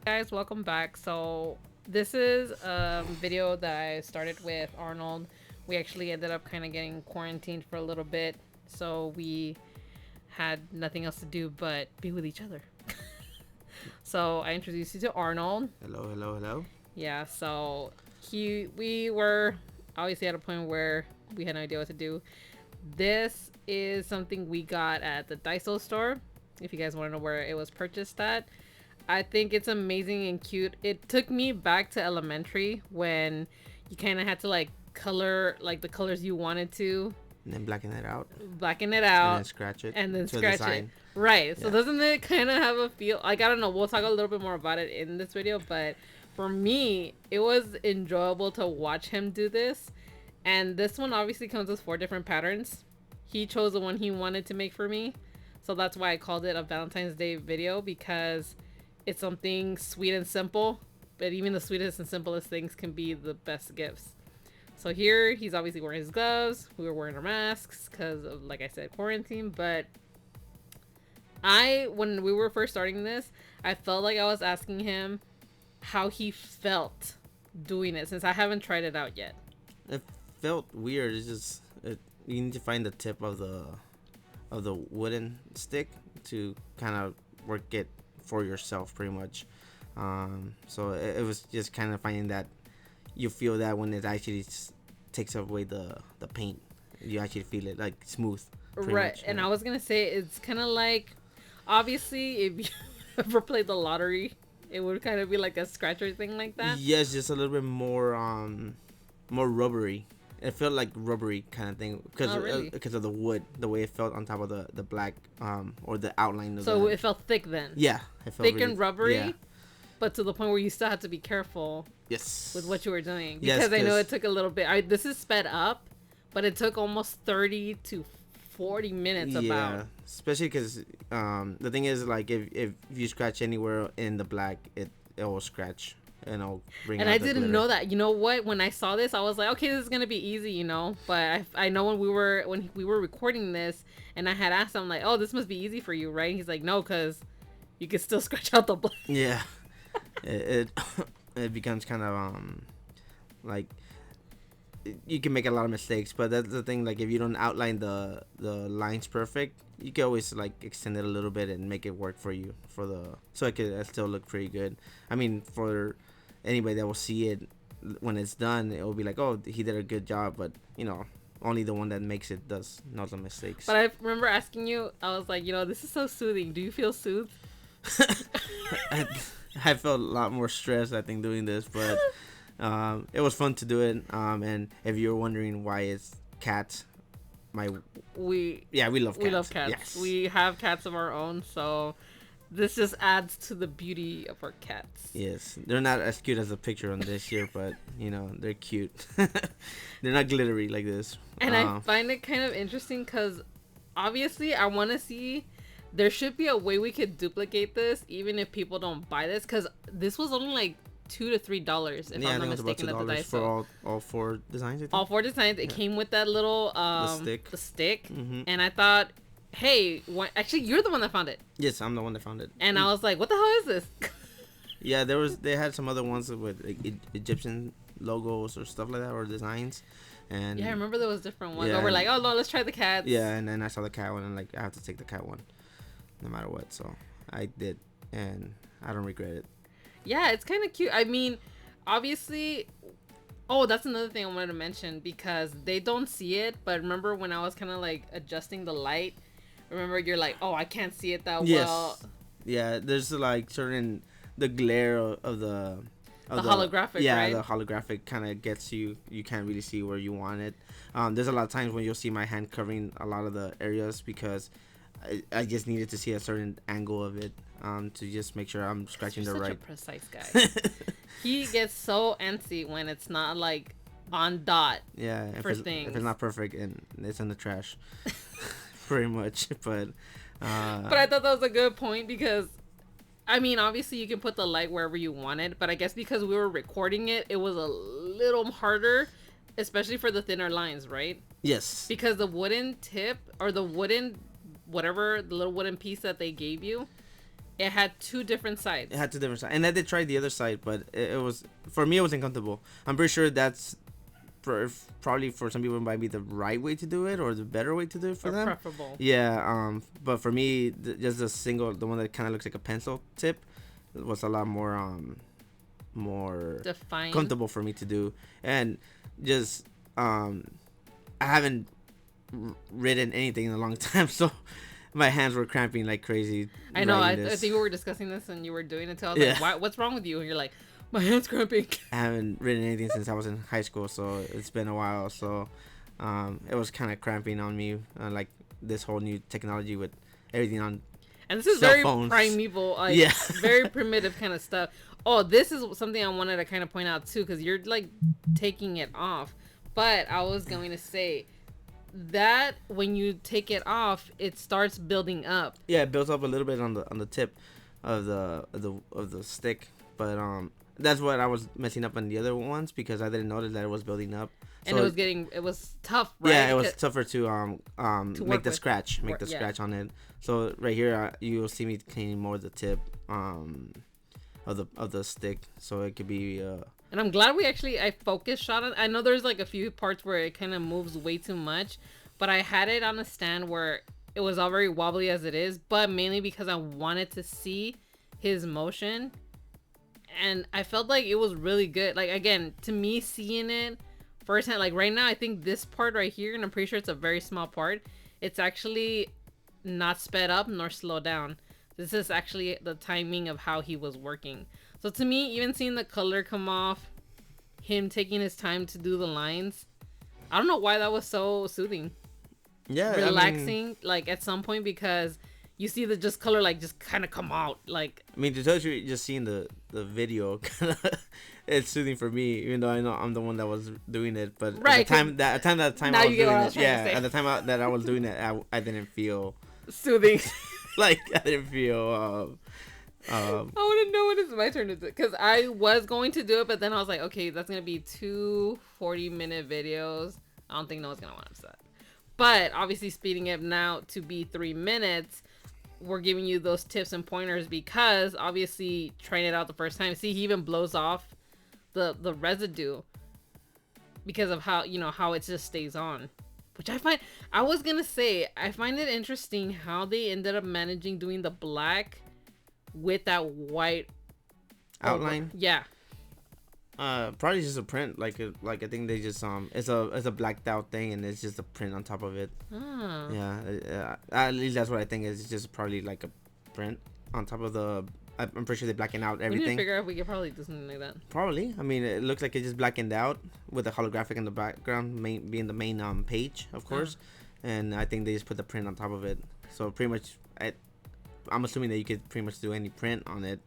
Guys, welcome back. So this is a video that I started with Arnold. We actually ended up kind of getting quarantined for a little bit, so we had nothing else to do but be with each other. So I introduced you to Arnold. Hello, hello, hello. Yeah, so we were obviously at a point where we had no idea what to do. This is something we got at the DIASO store. If you guys want to know where it was purchased at, I think it's amazing and cute. It took me back to elementary when you kind of had to like color like the colors you wanted to, And then blacken it out. blacken it And out, then scratch it. and then to a scratch it. design. Right. So Yeah. doesn't it kind of have a feel? Like, I don't know. We'll talk a little bit more about it in this video, but for me, it was enjoyable to watch him do this. And this one obviously comes with 4 different patterns. He chose the one he wanted to make for me. So that's why I called it a Valentine's Day video, because it's something sweet and simple, but even the sweetest and simplest things can be the best gifts. So here he's obviously wearing his gloves. We were wearing our masks because of, like I said, quarantine. But when we were first starting this, I felt like I was asking him how he felt doing it, since I haven't tried it out yet. It felt weird. It's just you need to find the tip of the wooden stick to kind of work it for yourself, pretty much. So it was just kind of finding that you feel that when it actually takes away the paint, you actually feel it like smooth. Right. Much, And yeah. I was gonna say, it's kind of like, obviously, if you ever played the lottery, it would kind of be like a scratcher thing like that. Yes, just a little bit more rubbery. It felt like rubbery kind of thing because Oh, really? because of the wood, the way it felt on top of the black or the outline of So the. it felt thick then. Yeah, it felt Thick really, and rubbery, Yeah. but to the point where you still had to be careful Yes. with what you were doing. Yes, Because I know 'cause- it took a little bit. This is sped up, but it took almost 30 to 40 minutes about. Especially because the thing is, like, if you scratch anywhere in the black, it will scratch and it'll bring. And out I the didn't glitter. know that. You know what? When I saw this, I was like, okay, this is gonna be easy, you know. But I know when we were recording this, and I had asked him like, oh, this must be easy for you, right? And he's like, no, cause you can still scratch out the blood. Yeah, it it becomes kind of like you can make a lot of mistakes, but that's the thing. Like, if you don't outline the lines perfect, you can always like extend it a little bit and make it work for you so it could still look pretty good. I mean, for anybody that will see it when it's done, it will be like, oh, he did a good job. But only the one that makes it does not the mistakes. But I remember asking you, I was like, this is so soothing. Do you feel soothed? I, I felt a lot more stressed, I think, doing this, but it was fun to do it. And if you're wondering why it's cats, we love cats. We love cats. Yes. We have cats of our own, so this just adds to the beauty of our cats. Yes, they're not as cute as the picture on this here, but they're cute. They're not glittery like this. And I find it kind of interesting because obviously I want to see, there should be a way we could duplicate this even if people don't buy this, because this was only like $2 to $3 if I'm not mistaken at the $2 Daiso. for all 4 designs. I think. All 4 designs. It came with that little stick. the stick, Mhm. and I thought, hey, actually you're the one that found it, Yes, I'm the one that found it. and I was like, what the hell is this? Yeah, they had some other ones with like, Egyptian logos or stuff like that, or designs, and Yeah, I remember there was different ones. Yeah, But we're and- like, oh no, let's try the cats. yeah, and then I saw the cat one, and like I have to take the cat one, no matter what. So I did, and I don't regret it. Yeah, it's kind of cute. I mean, obviously, oh, that's another thing I wanted to mention, because they don't see it, but remember when I was kind of like adjusting the light, remember you're like, oh, I can't see it that Yes. well. Yeah, there's like the glare of the Holographic, yeah, right? the holographic kind of gets you can't really see where you want it. There's a lot of times when you'll see my hand covering a lot of the areas because I just needed to see a certain angle of it to just make sure I'm scratching You're the such right. a precise guy. He gets so antsy when it's not like on dot. Yeah, for if things. it's not perfect and it's in the trash, pretty much. But I thought that was a good point, because I mean, obviously you can put the light wherever you want it, but I guess because we were recording it, it was a little harder, especially for the thinner lines, right? yes, Because the wooden tip, or the wooden, whatever, the little wooden piece that they gave you, it had 2 different sides. It had 2 different sides, and I did try the other side, but it was, for me, it was uncomfortable. I'm pretty sure that's probably for some people it might be the right way to do it or the better way to do it for them. Preferable. Yeah. But for me, just the one that kind of looks like a pencil tip, was a lot more defined, comfortable for me to do, and just I haven't written anything in a long time, so my hands were cramping like crazy. I know. I think we were discussing this and you were doing it. So I was like, what's wrong with you? And you're like, my hand's cramping. I haven't written anything since I was in high school, so it's been a while. So it was kind of cramping on me, like this whole new technology with everything on. And this is very primeval, like very primitive kind of stuff. Oh, this is something I wanted to kind of point out too, because you're like taking it off. But I was going to say that when you take it off, it starts building up. Yeah, it builds up a little bit on the tip of the stick, but that's what I was messing up on the other ones, because I didn't notice that it was building up. And so it was tough, right? Yeah, it was tougher to make the scratch on it. So right here, you will see me cleaning more the tip of the stick, so it could be. And I'm glad I focus shot on. I know there's like a few parts where it kind of moves way too much, but I had it on a stand where it was all very wobbly as it is, but mainly because I wanted to see his motion, and I felt like it was really good. Like, again, to me, seeing it firsthand, like right now, I think this part right here, and I'm pretty sure it's a very small part, it's actually not sped up nor slowed down. This is actually the timing of how he was working. So to me, even seeing the color come off, him taking his time to do the lines, I don't know why that was so soothing. Yeah, relaxing, like at some point, because you see the just color like just kind of come out. Like, I mean, to tell you, just seeing the video, kind of, it's soothing for me, even though I know I'm the one that was doing it. But right, at the time I was doing it, at the time that I was doing it, I didn't feel soothing. Like, I didn't feel. I want to know when it's my turn to do it, because I was going to do it, but then I was like, okay, that's gonna be 2 40-minute videos. I don't think no one's gonna want to see that. But obviously, speeding it now to be 3 minutes, we're giving you those tips and pointers, because obviously trying it out the first time, see, he even blows off the residue because of how, you know, how it just stays on, which I find it interesting how they ended up managing doing the black with that white outline. Yeah. Probably just a print, like I think they just it's a blacked out thing, and it's just a print on top of it. Oh. Yeah, at least that's what I think. It's just probably like a print on top of the. I'm pretty sure they blacken out everything. We need to figure out if we could probably do something like that. Probably. I mean, it looks like it just blackened out with the holographic in the background, being the main page, of course. And I think they just put the print on top of it. So pretty much, I'm assuming that you could pretty much do any print on it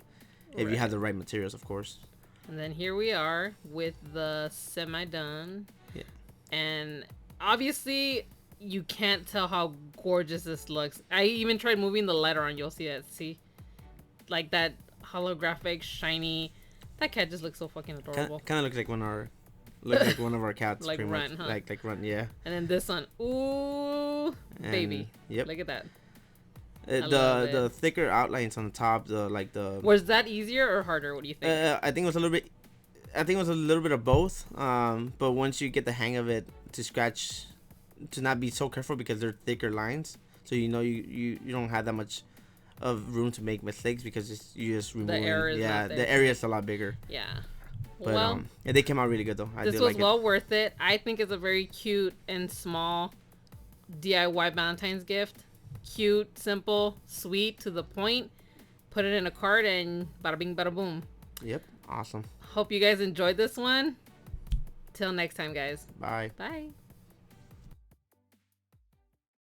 if you have the right materials, of course. And then here we are with the semi-done. Yeah. And obviously, you can't tell how gorgeous this looks. I even tried moving the light around. You'll see that. See? Like that holographic, shiny. That cat just looks so fucking adorable. Kind of looks like one of our cats. Like Run, huh? Like Run, yeah. And then this one. Ooh, and baby. Yep. Look at that. The thicker outlines on the top, was that easier or harder? What do you think? I think it was a little bit of both. But once you get the hang of it, to not be so careful, because they're thicker lines, so you know you don't have that much of room to make mistakes, because you just remove the area. Yeah, the area is a lot bigger. Yeah. But yeah, they came out really good though. This was well worth it. I think it's a very cute and small DIY Valentine's gift. Cute, simple, sweet, to the point. Put it in a cart and bada bing, bada boom. Yep, awesome. Hope you guys enjoyed this one. Till next time, guys. Bye. Bye.